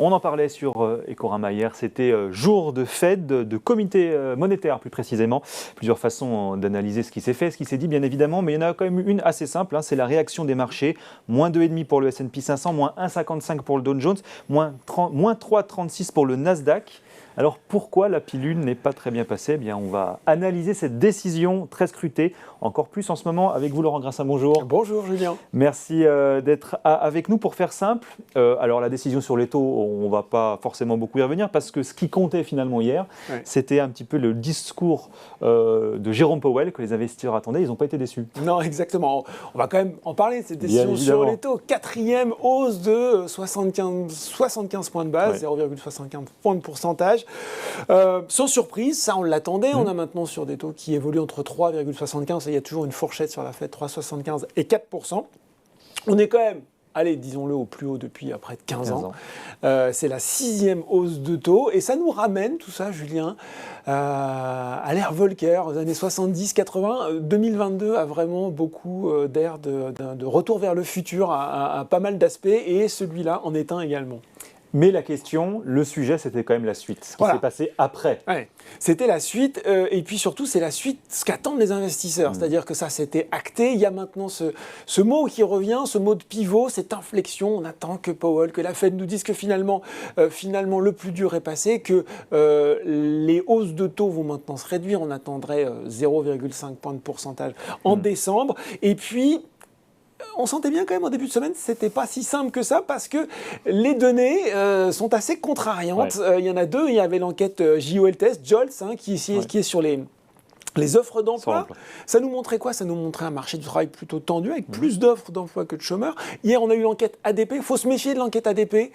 On en parlait sur Ecorama hier, c'était jour de Fed, de comité monétaire plus précisément. Plusieurs façons d'analyser ce qui s'est fait, ce qui s'est dit bien évidemment, mais il y en a quand même une assez simple, c'est la réaction des marchés. Moins 2,5 pour le S&P 500, moins 1,55 pour le Dow Jones, moins 3,36 pour le Nasdaq. Alors pourquoi la pilule n'est pas très bien passée ? Eh bien, on va analyser cette décision très scrutée, encore plus en ce moment avec vous Laurent Grassin, bonjour. Bonjour Julien. Merci d'être avec nous pour faire simple. Alors la décision sur les taux, on ne va pas forcément beaucoup y revenir parce que ce qui comptait finalement hier, c'était un petit peu le discours de Jérôme Powell que les investisseurs attendaient, ils n'ont pas été déçus. Non, exactement. On va quand même en parler de cette décision sur les taux. 4e hausse de 75 points de base, 0,75 points de pourcentage. Sans surprise, ça on l'attendait. On a maintenant sur des taux qui évoluent entre 3,75, il y a toujours une fourchette sur la Fed, 3,75 et 4%. On est quand même, allez, disons-le, au plus haut depuis près de 15 ans. C'est la 6e hausse de taux. Et ça nous ramène, tout ça, Julien, à l'ère Volcker, aux années 70-80. 2022 a vraiment beaucoup d'air de retour vers le futur, à pas mal d'aspects. Et celui-là en est un également. Mais la question, le sujet, c'était quand même la suite, ce qui s'est passé après. Ouais. C'était la suite, et puis surtout, c'est la suite, ce qu'attendent les investisseurs. C'est-à-dire que ça, c'était acté. Il y a maintenant ce mot qui revient, ce mot de pivot, cette inflexion. On attend que Powell, que la Fed nous dise que finalement le plus dur est passé, que les hausses de taux vont maintenant se réduire. On attendrait 0,5 points de pourcentage en décembre. Et puis, on sentait bien quand même en début de semaine, c'était pas si simple que ça parce que les données sont assez contrariantes. Il y en a deux. Il y avait l'enquête JOLTS, qui est sur les offres d'emploi. Ça nous montrait quoi ? Ça nous montrait un marché du travail plutôt tendu, avec plus d'offres d'emploi que de chômeurs. Hier, on a eu l'enquête ADP. Il faut se méfier de l'enquête ADP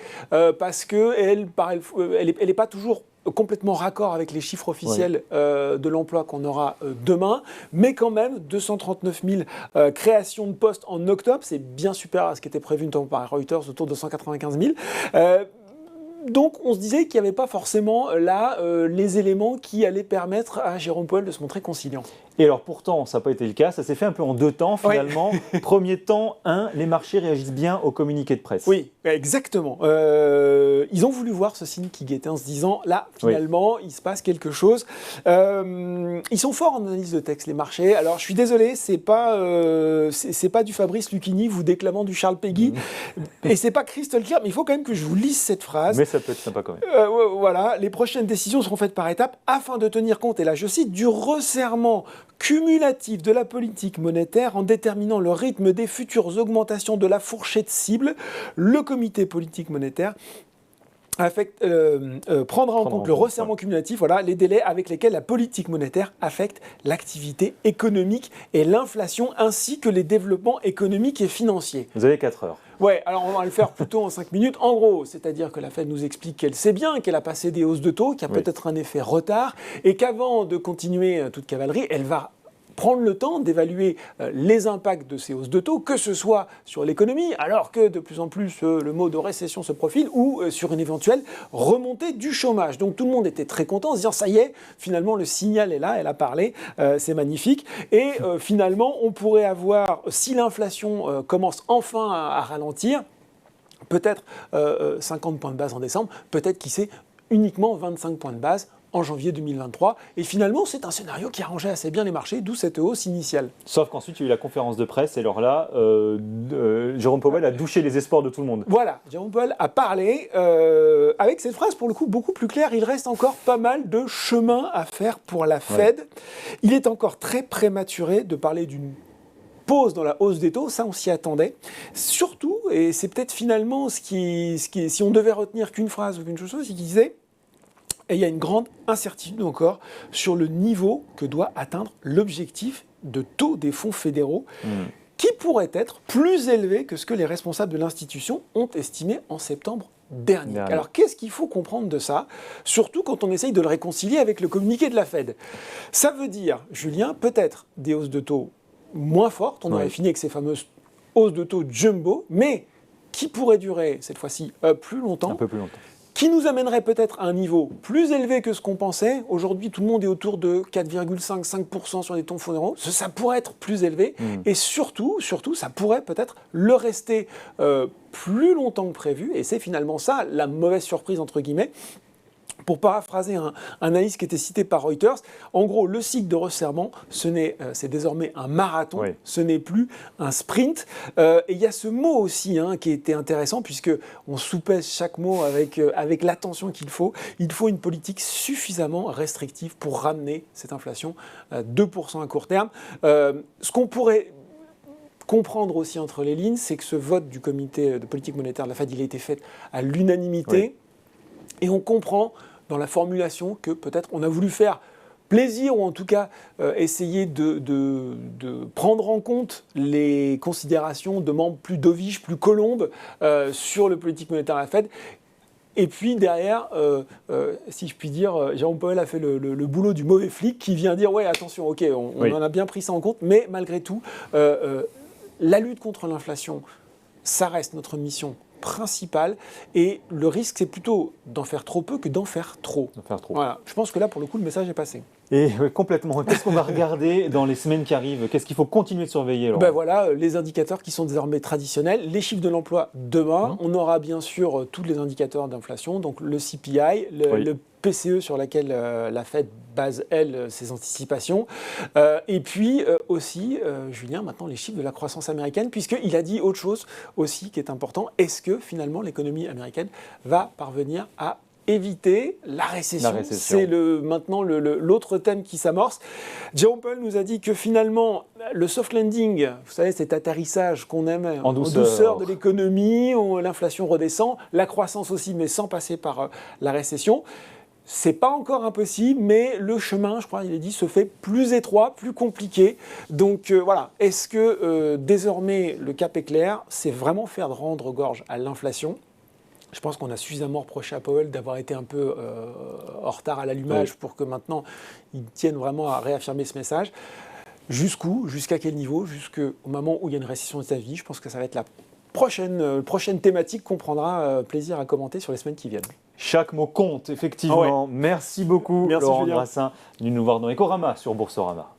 parce qu'elle n'est pas toujours complètement raccord avec les chiffres officiels de l'emploi qu'on aura demain, mais quand même 239 000 créations de postes en octobre, c'est bien supérieur à ce qui était prévu notamment par Reuters, autour de 195 000. Donc on se disait qu'il n'y avait pas forcément là les éléments qui allaient permettre à Jérôme Powell de se montrer conciliant. Et alors pourtant, ça n'a pas été le cas, ça s'est fait un peu en deux temps finalement. Premier temps, les marchés réagissent bien au communiqué de presse. Oui, exactement. Ils ont voulu voir ce signe qui guettait en se disant, là, finalement, il se passe quelque chose. Ils sont forts en analyse de texte, les marchés. Alors, je suis désolé, c'est pas du Fabrice Lucchini vous déclamant du Charles Péguy, et c'est pas crystal clear, mais il faut quand même que je vous lise cette phrase. Mais ça peut être sympa quand même. Voilà, les prochaines décisions seront faites par étapes afin de tenir compte, et là je cite, du resserrement cumulatif de la politique monétaire en déterminant le rythme des futures augmentations de la fourchette cible. Le comité politique monétaire prendra en compte le resserrement cumulatif, les délais avec lesquels la politique monétaire affecte l'activité économique et l'inflation, ainsi que les développements économiques et financiers. Vous avez 4 heures. Ouais, alors on va le faire plutôt en 5 minutes. En gros, c'est-à-dire que la Fed nous explique qu'elle sait bien qu'elle a passé des hausses de taux, qu'il y a peut-être un effet retard, et qu'avant de continuer toute cavalerie, elle va prendre le temps d'évaluer les impacts de ces hausses de taux, que ce soit sur l'économie, alors que de plus en plus le mot de récession se profile, ou sur une éventuelle remontée du chômage. Donc tout le monde était très content en se disant ça y est, finalement le signal est là, elle a parlé, c'est magnifique. Et finalement, on pourrait avoir, si l'inflation commence enfin à ralentir, peut-être 50 points de base en décembre, peut-être qui sait uniquement 25 points de base en janvier 2023. Et finalement, c'est un scénario qui arrangeait assez bien les marchés, d'où cette hausse initiale. Sauf qu'ensuite, il y a eu la conférence de presse, et alors là, Jérôme Powell a douché les espoirs de tout le monde. Voilà, Jérôme Powell a parlé avec cette phrase, pour le coup, beaucoup plus claire. Il reste encore pas mal de chemin à faire pour la Fed. Il est encore très prématuré de parler d'une pause dans la hausse des taux, ça on s'y attendait. Surtout, et c'est peut-être finalement ce qui si on devait retenir qu'une phrase ou qu'une chose, c'est qu'il disait, et il y a une grande incertitude encore sur le niveau que doit atteindre l'objectif de taux des fonds fédéraux, qui pourrait être plus élevé que ce que les responsables de l'institution ont estimé en septembre dernier. Alors qu'est-ce qu'il faut comprendre de ça, surtout quand on essaye de le réconcilier avec le communiqué de la Fed ? Ça veut dire, Julien, peut-être des hausses de taux moins fortes, on aurait fini avec ces fameuses hausses de taux jumbo, mais qui pourraient durer cette fois-ci plus longtemps. Un peu plus longtemps. Qui nous amènerait peut-être à un niveau plus élevé que ce qu'on pensait. Aujourd'hui, tout le monde est autour de 4,5% sur les taux fédéraux. Ça pourrait être plus élevé. Et surtout, ça pourrait peut-être le rester plus longtemps que prévu, et c'est finalement ça la mauvaise surprise entre guillemets. Pour paraphraser un analyste qui était cité par Reuters, en gros, le cycle de resserrement, c'est désormais un marathon, oui. Ce n'est plus un sprint. Et il y a ce mot aussi qui était intéressant, puisqu'on soupèse chaque mot avec l'attention qu'il faut. Il faut une politique suffisamment restrictive pour ramener cette inflation à 2% à court terme. Ce qu'on pourrait comprendre aussi entre les lignes, c'est que ce vote du comité de politique monétaire de la Fed, il a été fait à l'unanimité. Oui. Et on comprend dans la formulation que peut-être on a voulu faire plaisir ou en tout cas essayer de prendre en compte les considérations de membres plus dovish, plus colombes sur le politique monétaire de la Fed. Et puis derrière, si je puis dire, Jérôme Powell a fait le boulot du mauvais flic qui vient dire « ouais, attention, ok, on en a bien pris ça en compte, mais malgré tout, la lutte contre l'inflation, ça reste notre mission principale, et le risque c'est plutôt d'en faire trop peu que d'en faire trop. Voilà. Je pense que là pour le coup le message est passé. Et complètement. Qu'est-ce qu'on va regarder dans les semaines qui arrivent? Qu'est-ce qu'il faut continuer de surveiller, Laurent? Voilà, les indicateurs qui sont désormais traditionnels, les chiffres de l'emploi demain, on aura bien sûr tous les indicateurs d'inflation, donc le CPI, le PCE sur laquelle la Fed base, elle, ses anticipations. Et puis aussi, Julien, maintenant les chiffres de la croissance américaine, puisqu'il a dit autre chose aussi qui est important. Est-ce que finalement l'économie américaine va parvenir à éviter la récession? C'est maintenant l'autre thème qui s'amorce. Jérôme Powell nous a dit que finalement, le soft landing, vous savez, cet atterrissage qu'on aime en douceur de l'économie, où l'inflation redescend, la croissance aussi, mais sans passer par la récession. C'est pas encore impossible, mais le chemin, je crois, il a dit, se fait plus étroit, plus compliqué. Donc voilà, est-ce que désormais le cap est clair? C'est vraiment faire de rendre gorge à l'inflation. Je pense qu'on a suffisamment reproché à Powell d'avoir été un peu en retard à l'allumage pour que maintenant il tienne vraiment à réaffirmer ce message. Jusqu'où? Jusqu'à quel niveau? Jusqu'au moment où il y a une récession aux États-Unis. Je pense que ça va être la prochaine thématique qu'on prendra plaisir à commenter sur les semaines qui viennent. Chaque mot compte, effectivement. Merci beaucoup, Merci, Laurent Julien Grassin, venu nous voir dans Ecorama sur Boursorama.